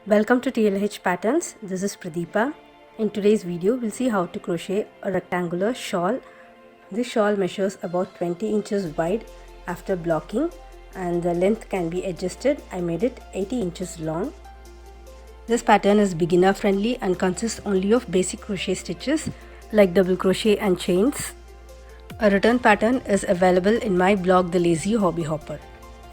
Welcome to TLH Patterns. This is Pradeepa. In today's video, we'll see how to crochet a rectangular shawl. This shawl measures about 20 inches wide after blocking, and the length can be adjusted. I made it 80 inches long. This pattern is beginner friendly and consists only of basic crochet stitches like double crochet and chains. A return pattern is available in my blog The Lazy Hobby Hopper.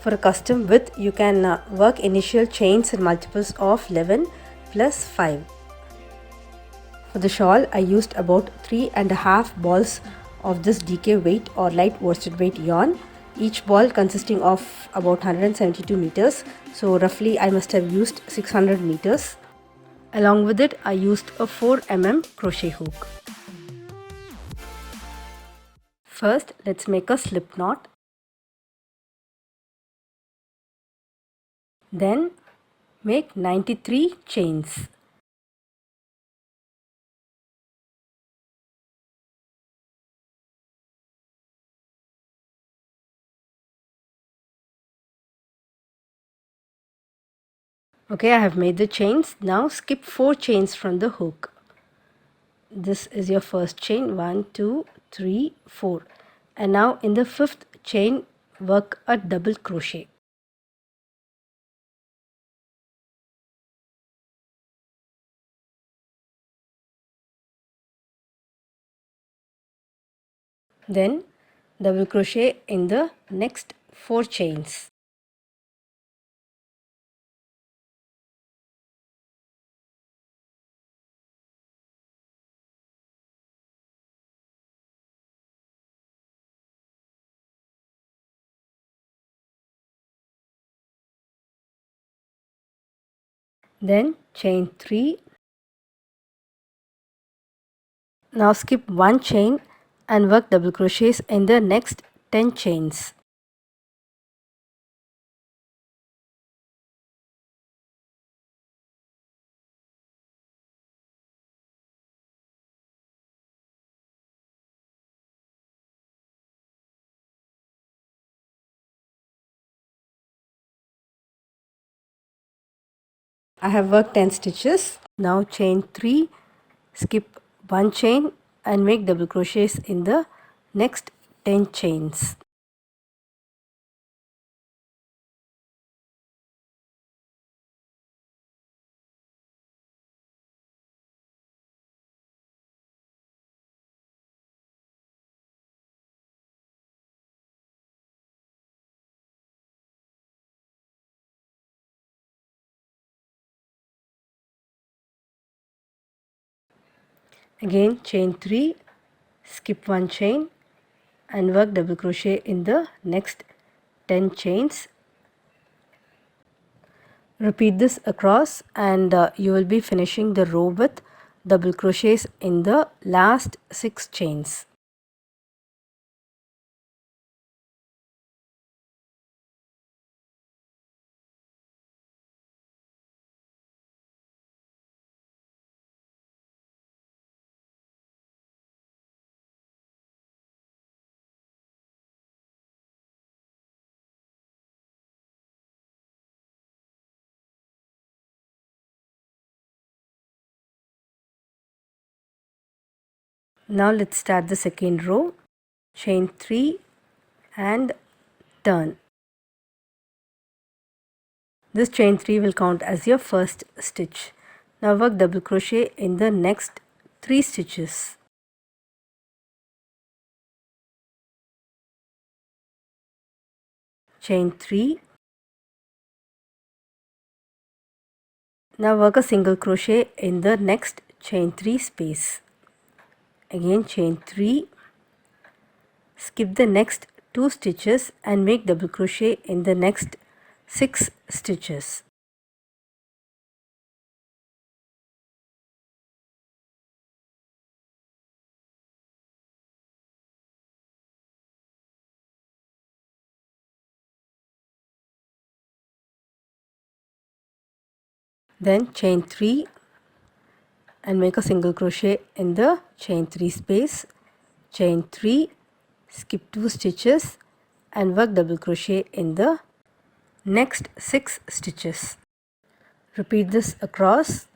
For a custom width, you can work initial chains in multiples of 11 plus 5. For the shawl, I used about 3.5 balls of this DK weight or light worsted weight yarn, each ball consisting of about 172 meters, so roughly I must have used 600 meters. Along with it, I used a 4 mm crochet hook. First, let's make a slip knot. Then make 93 chains. Okay, I have made the chains. Now skip 4 chains from the hook. This is your first chain, 1, 2, 3, 4. And now in the 5th chain, work a double crochet. Then double crochet in the next 4 chains. Then chain 3. Now skip 1 chain and work double crochets in the next 10 chains. I have worked 10 stitches. Now chain 3, skip 1 chain and make double crochets in the next 10 chains. Again chain 3, skip 1 chain and work double crochet in the next 10 chains. Repeat this across and you will be finishing the row with double crochets in the last 6 chains. Now let's start the second row. Chain 3 and turn. This chain 3 will count as your first stitch. Now work double crochet in the next 3 stitches. Chain 3. Now work a single crochet in the next chain 3 space. Again chain 3, skip the next 2 stitches and make double crochet in the next 6 stitches. Then chain 3 and make a single crochet in the chain 3 space. Chain 3, skip 2 stitches and work double crochet in the next 6 stitches. Repeat this across.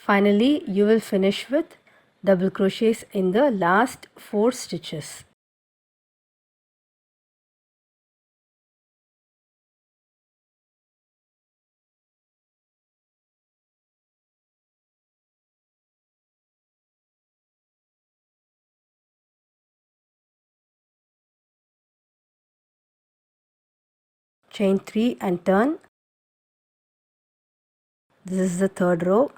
Finally, you will finish with double crochets in the last 4 stitches. Chain 3 and turn. This is the third row.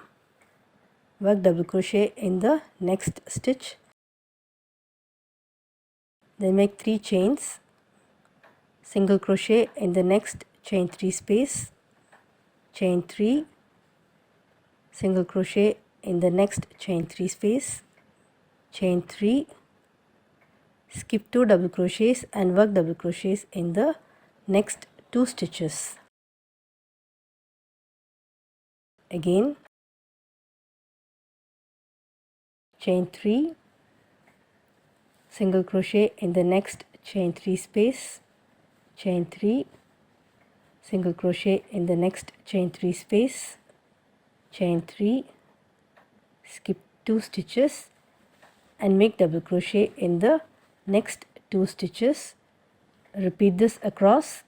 Work double crochet in the next stitch. Then make 3 chains. Single crochet in the next chain 3 space. Chain 3. Single crochet in the next chain 3 space. Chain 3. Skip 2 double crochets and work double crochets in the next 2 stitches. Again, chain 3, single crochet in the next chain 3 space, chain 3, single crochet in the next chain 3 space, chain 3, skip 2 stitches and make double crochet in the next 2 stitches. Repeat this across.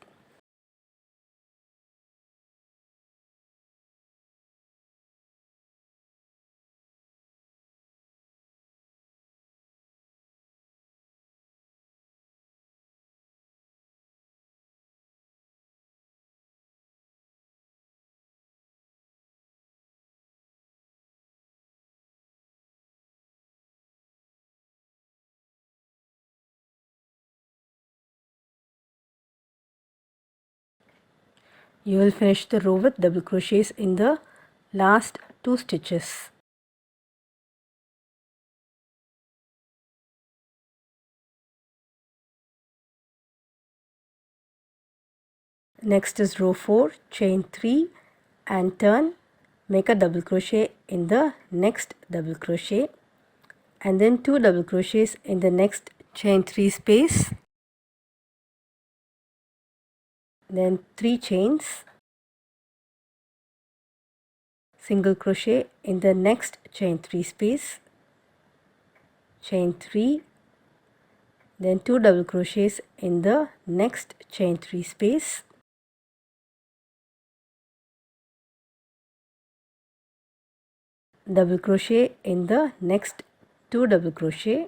You will finish the row with double crochets in the last 2 stitches. Next is row 4, chain 3 and turn. Make a double crochet in the next double crochet and then 2 double crochets in the next chain 3 space, then 3 chains, single crochet in the next chain 3 space, chain 3, then 2 double crochets in the next chain 3 space, double crochet in the next 2 double crochet,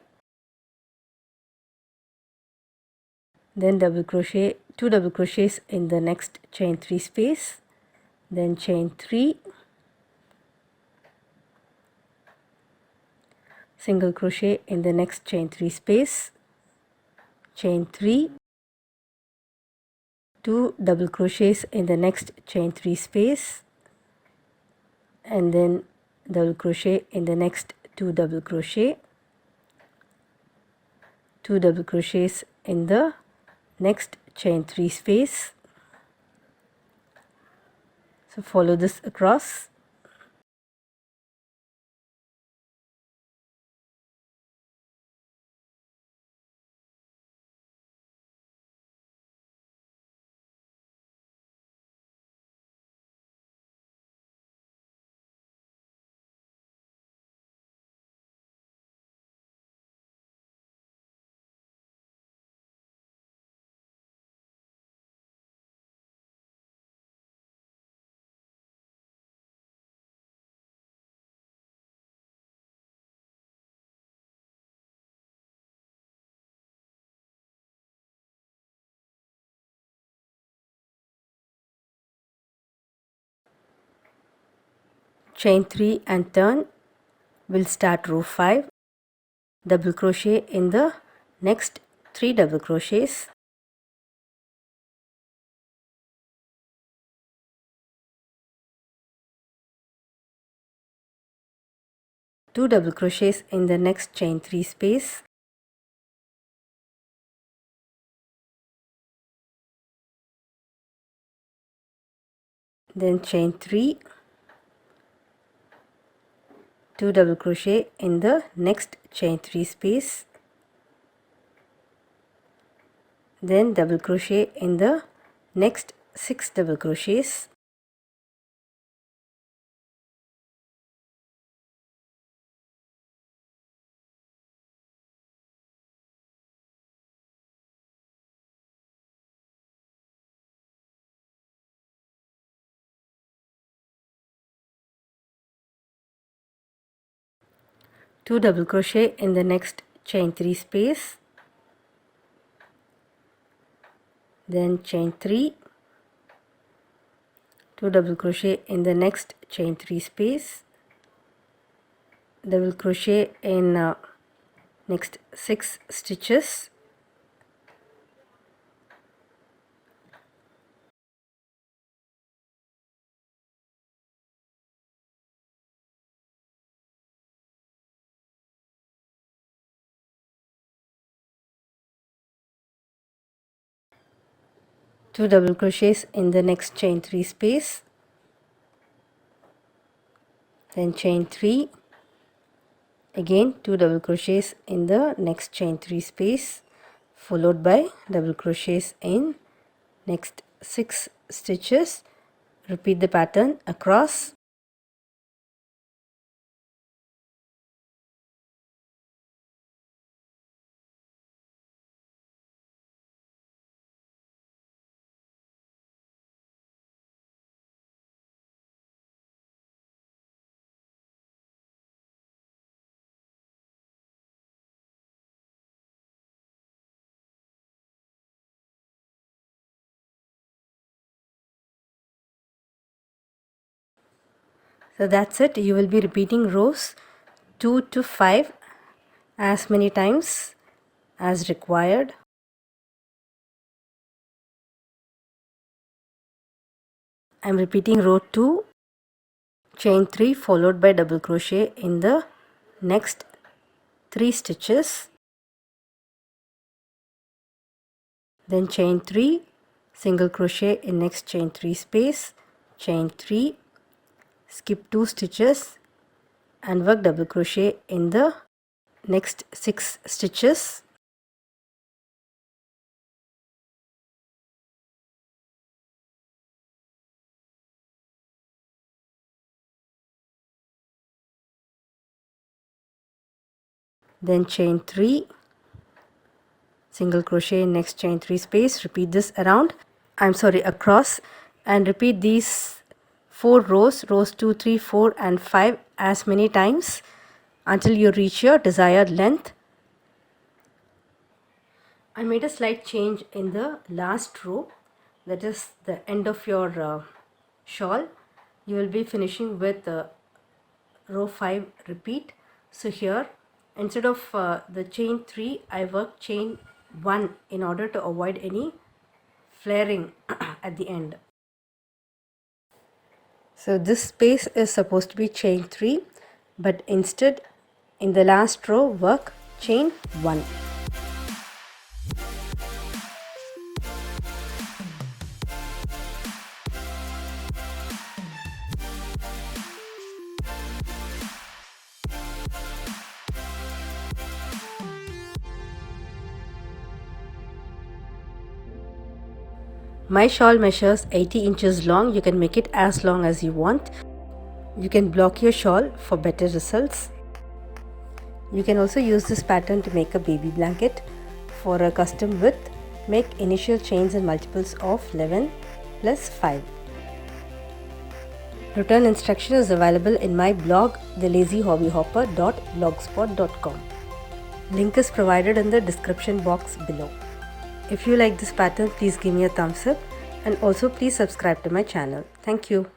then double crochet 2 double crochets in the next chain 3 space, then chain 3, single crochet in the next chain 3 space, chain 3, 2 double crochets in the next chain 3 space and then double crochet in the next 2 double crochet, 2 double crochets in the next chain 3 space. So follow this across. Chain 3 and turn. We'll start row 5. Double crochet in the next 3 double crochets, 2 double crochets in the next chain 3 space, then chain 3, 2 double crochet in the next chain 3 space, then double crochet in the next 6 double crochets, two double crochet in the next chain 3 space, then chain 3, 2 double crochet in the next chain 3 space, double crochet in next 6 stitches, two double crochets in the next chain 3 space, then chain 3, again 2 double crochets in the next chain 3 space, followed by double crochets in next 6 stitches. Repeat the pattern across. So that's it. You will be repeating rows 2 to 5 as many times as required. I am repeating row 2, chain 3 followed by double crochet in the next 3 stitches, then chain 3, single crochet in next chain 3 space, chain 3, skip 2 stitches and work double crochet in the next 6 stitches, then chain 3, single crochet in next chain 3 space. Repeat this across, and repeat these 4 rows 2, 3, 4 and 5 as many times until you reach your desired length. I made a slight change in the last row, that is the end of your shawl. You will be finishing with row 5 repeat. So here, instead of the chain 3, I work chain 1 in order to avoid any flaring at the end. So this space is supposed to be chain 3, but instead in the last row work chain 1. My shawl measures 80 inches long. You can make it as long as you want. You can block your shawl for better results. You can also use this pattern to make a baby blanket. For a custom width, make initial chains in multiples of 11 plus 5. Return instruction is available in my blog thelazyhobbyhopper.blogspot.com. Link is provided in the description box below. If you like this pattern, please give me a thumbs up, and also please subscribe to my channel. Thank you.